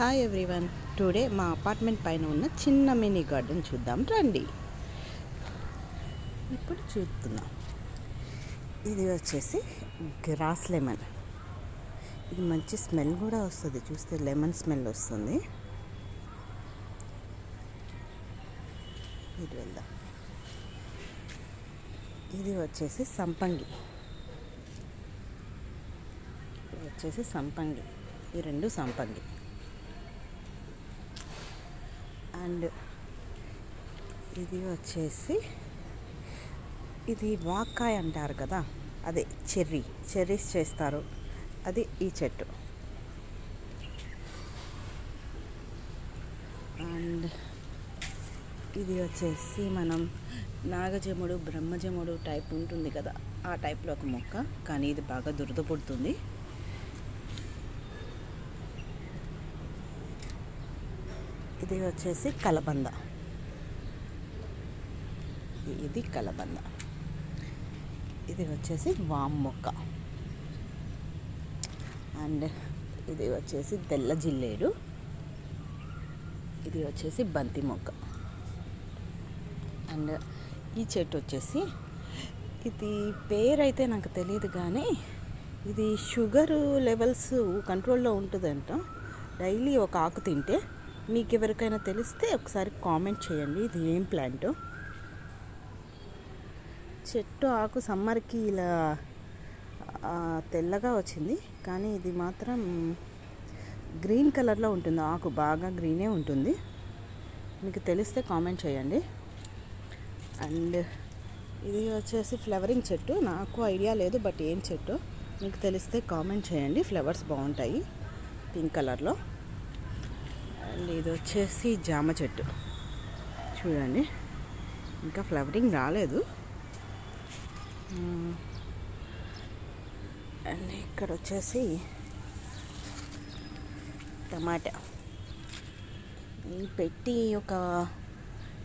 Hi everyone. Today మా apartment పైన ఉన్న చిన్న మినీ గార్డెన్ చూద్దాం రండి. ఇప్పుడు చూస్తున్నాం, ఇది వచ్చేసి గ్రాస్ లెమన్. ఇది మంచి స్మెల్ కూడా వస్తుంది, చూస్తే లెమన్ స్మెల్ వస్తుంది. ఇది వెళ్దాం. ఇది వచ్చేసి సంపంగి. ఈ రెండు సంపంగి. అండ్ ఇది వచ్చేసి ఇది వాక్కాయ అంటారు కదా, అదే చెర్రీస్ చేస్తారు, అది ఈ చెట్టు. అండ్ ఇది వచ్చేసి మనం నాగజముడు బ్రహ్మజముడు టైప్ ఉంటుంది కదా, ఆ టైప్లో ఒక మొక్క, కానీ ఇది బాగా దురద పుడుతుంది. ఇది వచ్చేసి కలబంద. ఇది కలబంద. ఇది వచ్చేసి వామ్ మొక్క. అండ్ ఇది వచ్చేసి తెల్ల జిల్లేడు. ఇది వచ్చేసి బంతి మొక్క. అండ్ ఈ చెట్టు వచ్చేసి, ఇది పేరు అయితే నాకు తెలియదు, కానీ ఇది షుగర్ లెవెల్స్ కంట్రోల్లో ఉంటుందంట. డైలీ ఒక ఆకు తింటే. మీకు ఎవరికైనా తెలిస్తే ఒకసారి కామెంట్ చేయండి, ఇది ఏం ప్లాంటో. చెట్టు ఆకు సమ్మర్కి ఇలా తెల్లగా వచ్చింది, కానీ ఇది మాత్రం గ్రీన్ కలర్లో ఉంటుంది. ఆకు బాగా గ్రీనే ఉంటుంది. మీకు తెలిస్తే కామెంట్ చేయండి. అండ్ ఇది వచ్చేసి ఫ్లవరింగ్ చెట్టు. నాకు ఐడియా లేదు, బట్ ఏం చెట్టు మీకు తెలిస్తే కామెంట్ చేయండి. ఫ్లవర్స్ బాగుంటాయి పింక్ కలర్లో. అండ్ ఇది వచ్చేసి జామ చెట్టు. చూడండి, ఇంకా ఫ్లవరింగ్ రాలేదు. అండ్ ఇక్కడ వచ్చేసి టమాటా. పెట్టి ఒక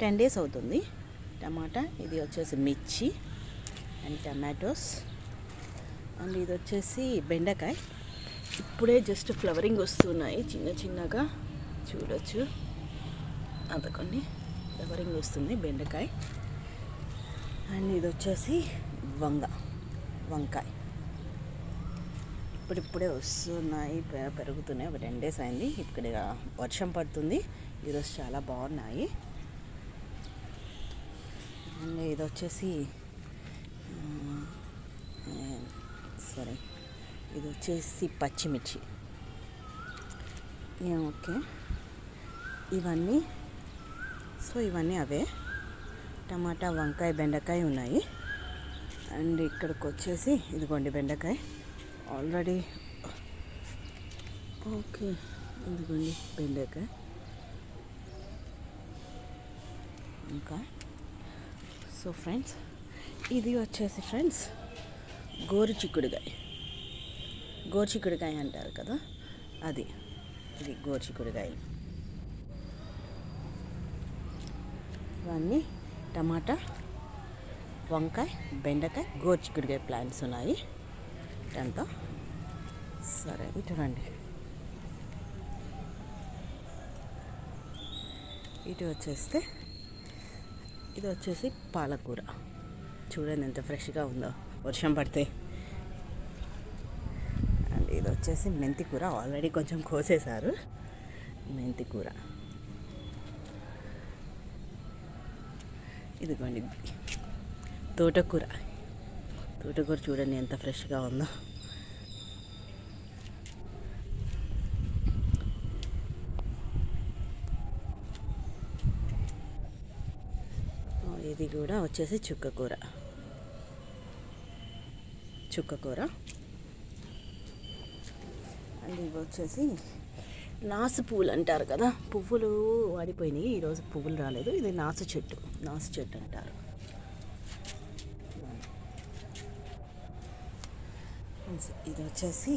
10 days అవుతుంది టమాటా. ఇది వచ్చేసి మిర్చి అండ్ టమాటోస్. అండ్ ఇది వచ్చేసి బెండకాయ. ఇప్పుడే జస్ట్ ఫ్లవరింగ్ వస్తున్నాయి చిన్నగా, చూడొచ్చు. అందుకని ఫ్లవరింగ్ వస్తుంది బెండకాయ. అండ్ ఇది వచ్చేసి వంకాయ. ఇప్పుడిప్పుడే వస్తున్నాయి, పెరుగుతున్నాయి. ఒక 10 days అయింది. ఇక్కడ వర్షం పడుతుంది. ఈరోజు చాలా బాగున్నాయి. అండ్ ఇది వచ్చేసి ఇది వచ్చేసి పచ్చిమిర్చి. ఓకే, ఇవన్నీ అవే. టమాటా, వంకాయ, బెండకాయ ఉన్నాయి. అండ్ ఇక్కడికి వచ్చేసి ఇదిగోండి బెండకాయ ఆల్రెడీ. ఓకే, ఇదిగోండి బెండకాయ ఇంకా. సో ఫ్రెండ్స్, ఇది వచ్చేసి గోరు చిక్కుడుకాయ అంటారు కదా, అది. ఇది గోరు చిక్కుడుకాయలు. ఇవన్నీ టమాటా, వంకాయ, బెండకాయ, గోరు చిక్కుడుకాయ ప్లాంట్స్ ఉన్నాయి అంతా. సరే, చూడండి. ఇది వచ్చేసి పాలకూర. చూడండి ఎంత ఫ్రెష్గా ఉందో వర్షం పడితే. అండ్ ఇది వచ్చేసి మెంతి కూర. ఆల్రెడీ కొంచెం కోసేశారు మెంతి కూర. ఇదిగోండి తోటకూర చూడండి ఎంత ఫ్రెష్గా ఉందో. ఇది కూడా వచ్చేసి చుక్కకూర. అండ్ ఇవి వచ్చేసి నాసు పువ్వులు అంటారు కదా, పువ్వులు వాడిపోయినాయి, ఈరోజు పువ్వులు రాలేదు. ఇది నాసు చెట్టు అంటారు. ఇది వచ్చేసి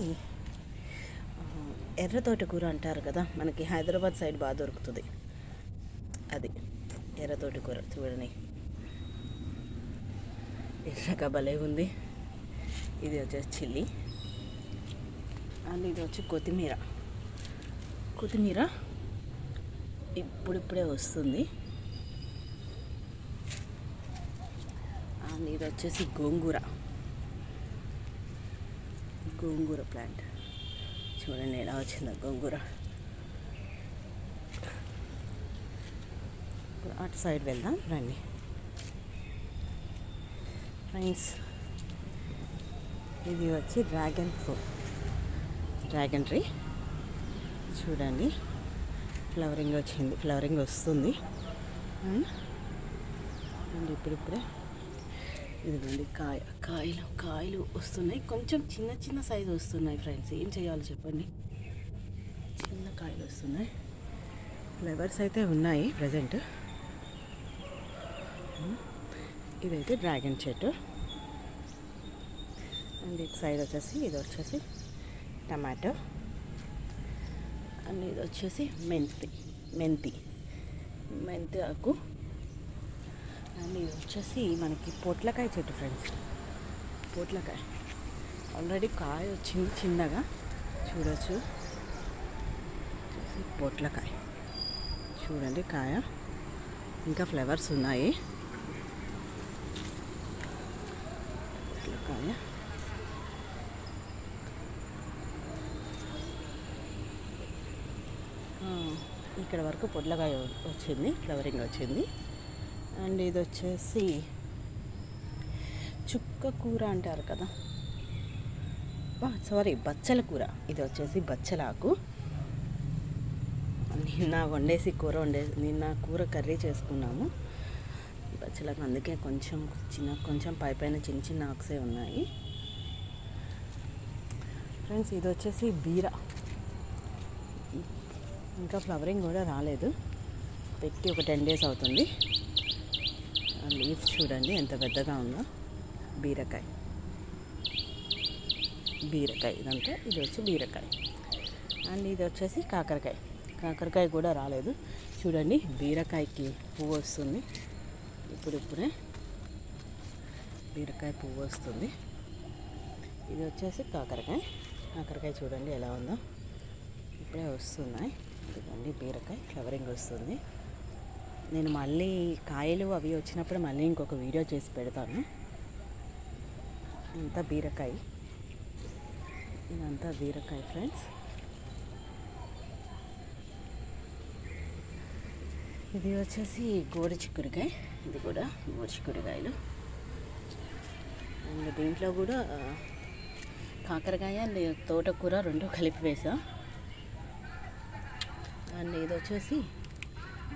ఎర్ర తోటకూర అంటారు కదా, మనకి హైదరాబాద్ సైడ్ బాగా దొరుకుతుంది. అది ఎర్ర తోటకూర. చూడండి ఎర్రగా భలే ఉంది. ఇది వచ్చేసి చిల్లీ. అండ్ ఇది వచ్చి కొత్తిమీర. కొత్తిమీర ఇప్పుడిప్పుడే వస్తుంది. అండ్ ఇది వచ్చేసి గోంగూర ప్లాంట్. చూడండి ఎలా వచ్చిందో గోంగూర. అటు సైడ్ వెళ్దాం రండి ఫ్రెండ్స్. ఇది వచ్చి డ్రాగన్ ట్రీ. చూడండి ఫ్లవరింగ్ వస్తుంది. అండ్ ఇప్పుడిప్పుడే ఇదిగోండి కాయలు వస్తున్నాయి. కొంచెం చిన్న సైజు వస్తున్నాయి ఫ్రెండ్స్. ఏం చేయాలో చెప్పండి. చిన్న కాయలు వస్తున్నాయి. ఫ్లవర్స్ అయితే ఉన్నాయి ప్రజెంట్. ఇదైతే డ్రాగన్ చెట్టు. అండ్ ఇటు సైడ్ ఇది వచ్చేసి టమాటో. అండ్ ఇది వచ్చేసి మెంతి ఆకు. అండ్ ఇది వచ్చేసి మనకి పొట్లకాయ చెట్టు ఫ్రెండ్స్. పొట్లకాయ ఆల్రెడీ కాయ వచ్చింది చిన్నగా, చూడొచ్చు. పొట్లకాయ చూడండి, కాయ ఇంకా ఫ్లవర్స్ ఉన్నాయి. పొట్లకాయ ఇక్కడ వరకు పొట్లకాయ వచ్చింది, ఫ్లవరింగ్ వచ్చింది. అండ్ ఇది వచ్చేసి చుక్క కూర అంటారు కదా, సారీ బచ్చల కూర. ఇది వచ్చేసి బచ్చలాకు. నిన్న కూర కర్రీ చేసుకున్నాము బచ్చలాకు. అందుకే కొంచెం పైన చిన్న ఆకుసే ఉన్నాయి ఫ్రెండ్స్. ఇది వచ్చేసి బీర. ఇంకా ఫ్లవరింగ్ కూడా రాలేదు, పెట్టి ఒక 10 days అవుతుంది. లీవ్స్ చూడండి ఎంత పెద్దగా ఉందో. బీరకాయ ఇదంతా. ఇది వచ్చి బీరకాయ. అండ్ ఇది వచ్చేసి కాకరకాయ కూడా రాలేదు. చూడండి బీరకాయకి పువ్వు వస్తుంది. ఇప్పుడే బీరకాయ పువ్వు వస్తుంది. ఇది వచ్చేసి కాకరకాయ చూడండి ఎలా ఉందో. ఇప్పుడే వస్తున్నాయి. ఇదిగోండి బీరకాయ ఫ్లవరింగ్ వస్తుంది. నేను మళ్ళీ కాయలు అవి వచ్చినప్పుడు మళ్ళీ ఇంకొక వీడియో చేసి పెడతాను. ఇదంతా బీరకాయ ఫ్రెండ్స్. ఇది వచ్చేసి గోడి చిక్కుడుకాయ. ఇది కూడా గోడి చిక్కుడుకాయలు. అండ్ దీంట్లో కూడా కాకరకాయ అండ్ తోటకూర 2 కలిపి వేసా. అండ్ ఇది వచ్చేసి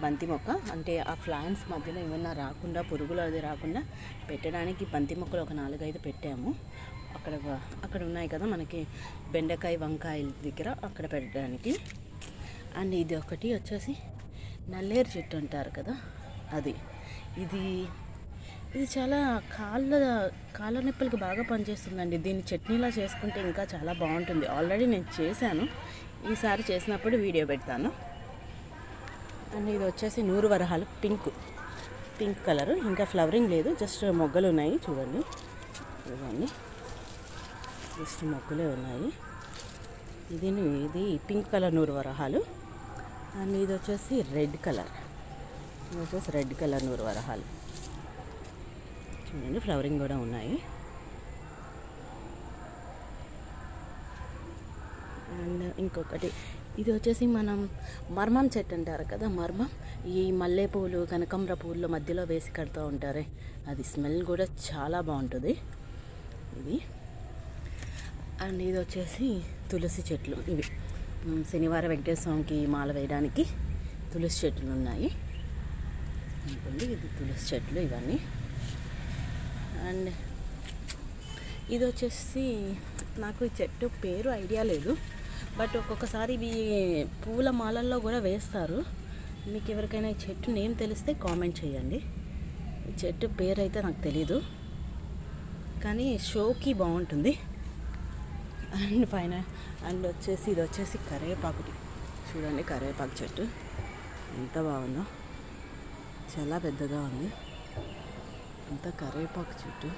బంతి మొక్క. అంటే ఆ ప్లాంట్స్ మధ్యలో ఏమన్నా రాకుండా, పురుగులు అది రాకుండా పెట్టడానికి బంతి మొక్కలు ఒక 4-5 పెట్టాము. అక్కడ ఉన్నాయి కదా మనకి బెండకాయ వంకాయల దగ్గర, అక్కడ పెట్టడానికి. అండ్ ఇది ఒకటి వచ్చేసి నల్లేరు చెట్టు అంటారు కదా, అది. ఇది చాలా కాళ్ళ నొప్పులకి బాగా పనిచేస్తుందండి. దీన్ని చట్నీలా చేసుకుంటే ఇంకా చాలా బాగుంటుంది. ఆల్రెడీ నేను చేశాను, ఈసారి చేసినప్పుడు వీడియో పెడతాను. అండ్ ఇది వచ్చేసి నూరు వరహాలు పింక్ కలరు. ఇంకా ఫ్లవరింగ్ లేదు, జస్ట్ మొగ్గలు ఉన్నాయి చూడండి. ఇవన్నీ జస్ట్ మొగ్గలే ఉన్నాయి. ఇది పింక్ కలర్ నూరు వరహాలు. అండ్ ఇది వచ్చేసి రెడ్ కలర్ నూరు వరహాలు. చూడండి ఫ్లవరింగ్ కూడా ఉన్నాయి. అండ్ ఇంకొకటి ఇది వచ్చేసి మనం మర్మం చెట్టు అంటారు కదా, ఈ మల్లెపూలు కనకాంబర పూల మధ్యలో వేసి కడుతూ ఉంటారే, అది స్మెల్ కూడా చాలా బాగుంటుంది ఇది. అండ్ ఇది వచ్చేసి తులసి చెట్లు. ఇవి శనివారం వెంకటేశ్వర స్వామికి మాల వేయడానికి తులసి చెట్లు ఉన్నాయి అనుకోండి. ఇది తులసి చెట్లు ఇవన్నీ. అండ్ ఇది వచ్చేసి నాకు ఈ చెట్టు పేరు ఐడియా లేదు, బట్ ఒక్కొక్కసారి ఇవి పూల మాలల్లో కూడా వేస్తారు. మీకు ఎవరికైనా ఈ చెట్టు నేమ్ తెలిస్తే కామెంట్ చేయండి. ఈ చెట్టు పేరు అయితే నాకు తెలీదు, కానీ షోకి బాగుంటుంది. అండ్ వచ్చేసి ఇది వచ్చేసి కరివేపాకు. చూడండి కరివేపాకు చెట్టు ఎంత బాగుందో, చాలా పెద్దగా ఉంది. అంత కరివేపాకు చెట్టు.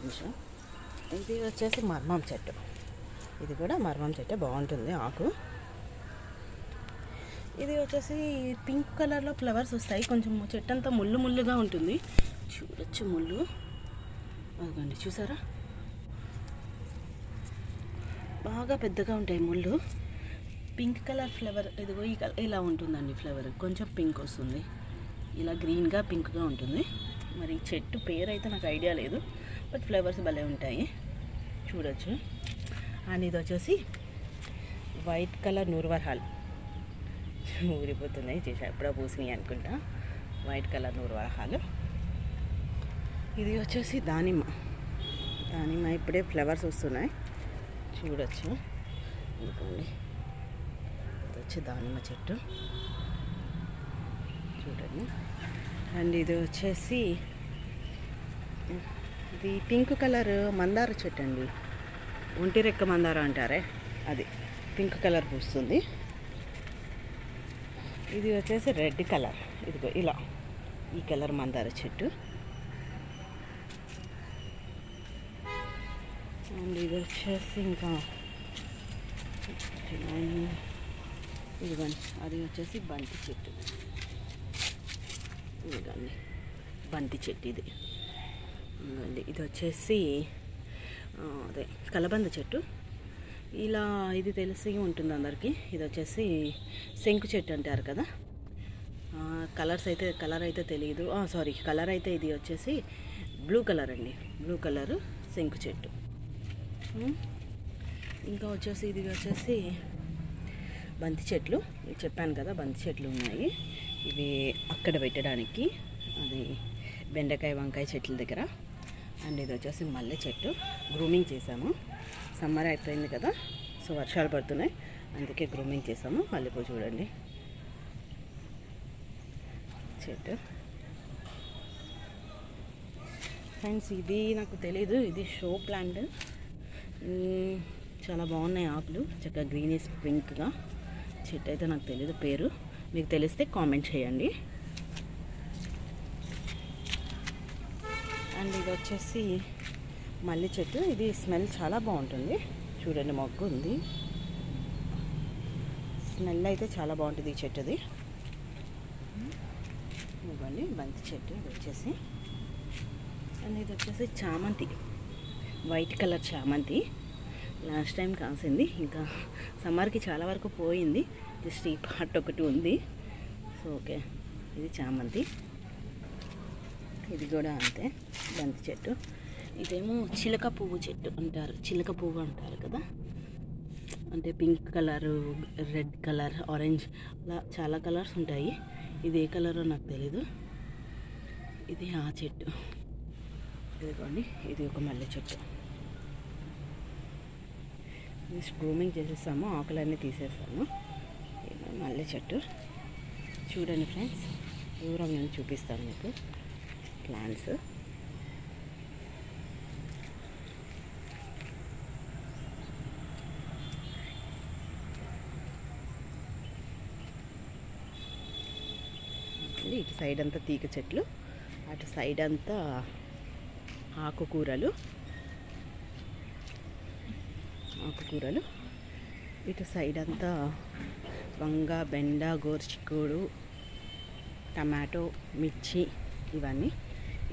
నిమిషం ఇది వచ్చేసి మర్మం చెట్టు. ఇది కూడా మర్మం చెట్టే, బాగుంటుంది ఆకు. ఇది వచ్చేసి పింక్ కలర్లో ఫ్లవర్స్ వస్తాయి. కొంచెం చెట్టు అంతా ముళ్ళు ముళ్ళుగా ఉంటుంది. చూడొచ్చు ముళ్ళు, అదిగోండి చూసారా, బాగా పెద్దగా ఉంటాయి ముళ్ళు. పింక్ కలర్ ఫ్లవర్ ఇదిగో ఇలా ఉంటుందండి. ఫ్లవర్ కొంచెం పింక్ వస్తుంది, ఇలా గ్రీన్గా పింక్గా ఉంటుంది. మరి చెట్టు పేరు అయితే నాకు ఐడియా లేదు, బట్ ఫ్లవర్స్ భలే ఉంటాయి, చూడొచ్చు. అండ్ ఇది వచ్చేసి వైట్ కలర్ నూర్వరహాల్. ఊరిపోతున్నాయి, చేసా ఎప్పుడో పూసినాయి అనుకుంటా. వైట్ కలర్ నూర్వరహాల్. ఇది వచ్చేసి దానిమ్మ. దానిమ్మ ఇప్పుడే ఫ్లవర్స్ వస్తున్నాయి, చూడొచ్చు. ఎందుకండి ఇది వచ్చి దానిమ్మ చెట్టు, చూడండి. అండ్ ఇది వచ్చేసి ఇది పింక్ కలర్ మందార చెట్టు అండి. ఒంటి రెక్క మందార అంటారే, అది పింక్ కలర్ పూస్తుంది. ఇది వచ్చేసి రెడ్ కలర్, ఇదిగో ఇలా ఈ కలర్ మందార చెట్టు. అండ్ ఇది వచ్చేసి ఇంకా ఇదిగోండి, అది వచ్చేసి బంతి చెట్టు. ఇదిగోండి బంతి చెట్టు ఇది. ఇదిగోండి ఇది వచ్చేసి అదే కలబంద చెట్టు. ఇలా ఇది తెలిసి ఉంటుంది అందరికీ. ఇది వచ్చేసి శంకు చెట్టు అంటారు కదా. కలర్ అయితే తెలియదు. సారీ, కలర్ అయితే ఇది వచ్చేసి బ్లూ కలర్ అండి. బ్లూ కలరు శంకు చెట్టు. ఇంకా వచ్చేసి ఇది వచ్చేసి బంతి చెట్లు. చెప్పాను కదా, బంతి చెట్లు ఉన్నాయి. ఇవి అక్కడ పెట్టడానికి, అది బెండకాయ వంకాయ చెట్ల దగ్గర. అండ్ ఇది వచ్చేసి మల్లె చెట్టు. గ్రూమింగ్ చేసాము, సమ్మర్ అయిపోయింది కదా, సో వర్షాలు పడుతున్నాయి, అందుకే గ్రూమింగ్ చేసాము. మల్లెపూ చూడండి చెట్టు. ఫ్రెండ్స్ ఇది నాకు తెలీదు, ఇది షో ప్లాంట్. చాలా బాగున్నాయి ఆకులు, చక్కగా గ్రీనిష్ పింక్గా. చెట్టు అయితే నాకు తెలీదు పేరు, మీకు తెలిస్తే కామెంట్ చేయండి. అండ్ ఇది వచ్చేసి మల్లె చెట్టు. ఇది స్మెల్ చాలా బాగుంటుంది, చూడండి మొగ్గు ఉంది, స్మెల్ అయితే చాలా బాగుంటుంది ఈ చెట్టుది. ఇవ్వండి బంతి చెట్టు ఇది వచ్చేసి. అండ్ ఇది వచ్చేసి చామంతి, వైట్ కలర్ చామంతి. లాస్ట్ టైం కాసింది, ఇంకా సమ్మర్కి చాలా వరకు పోయింది, జస్ట్ ఈ పార్ట్ ఒకటి ఉంది. సో ఓకే, ఇది చామంతి. ఇది కూడా అంతే, బంతి చెట్టు. ఇదేమో చిలక పువ్వు చెట్టు అంటారు, చిలక పువ్వు అంటారు కదా. అంటే pink colour, red colour, orange, అలా చాలా కలర్స్ ఉంటాయి. ఇది ఏ కలరో నాకు తెలీదు. ఇది ఆ చెట్టు. ఇదిగోండి, ఇది ఒక మల్లె చెట్టు. గ్రూమింగ్ చేసేసాము, ఆకులన్నీ తీసేసాము. ఇది మల్లె చెట్టు. చూడండి ఫ్రెండ్స్, దూరం నేను చూపిస్తాను మీకు ప్లాంట్స్. ఇటు సైడ్ అంతా తీగ చెట్లు, అటు సైడ్ అంతా ఆకుకూరలు, ఇటు సైడ్ అంతా వంగ, బెండ, గోరుచిక్కుడు, టమాటో, మిర్చి ఇవన్నీ.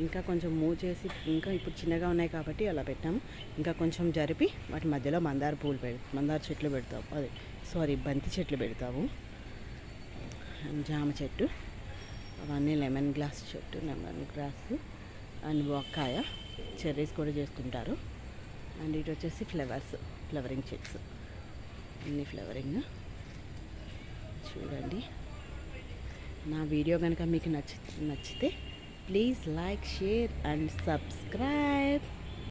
ఇంకా కొంచెం మూవ్ చేసి, ఇంకా ఇప్పుడు చిన్నగా ఉన్నాయి కాబట్టి అలా పెట్టాము. ఇంకా కొంచెం జరిపి వాటి మధ్యలో మందార చెట్లు పెడతాము, బంతి చెట్లు పెడతాము. జామ చెట్టు, అవన్నీ లెమన్ గ్రాస్ అండ్ వంకాయ, చెర్రీస్ కూడా చేసుకుంటారు. అండ్ ఇటు వచ్చేసి ఫ్లవరింగ్ చెట్స్, అన్ని ఫ్లవరింగ్. చూడండి, నా వీడియో కనుక మీకు నచ్చితే please like, share and subscribe.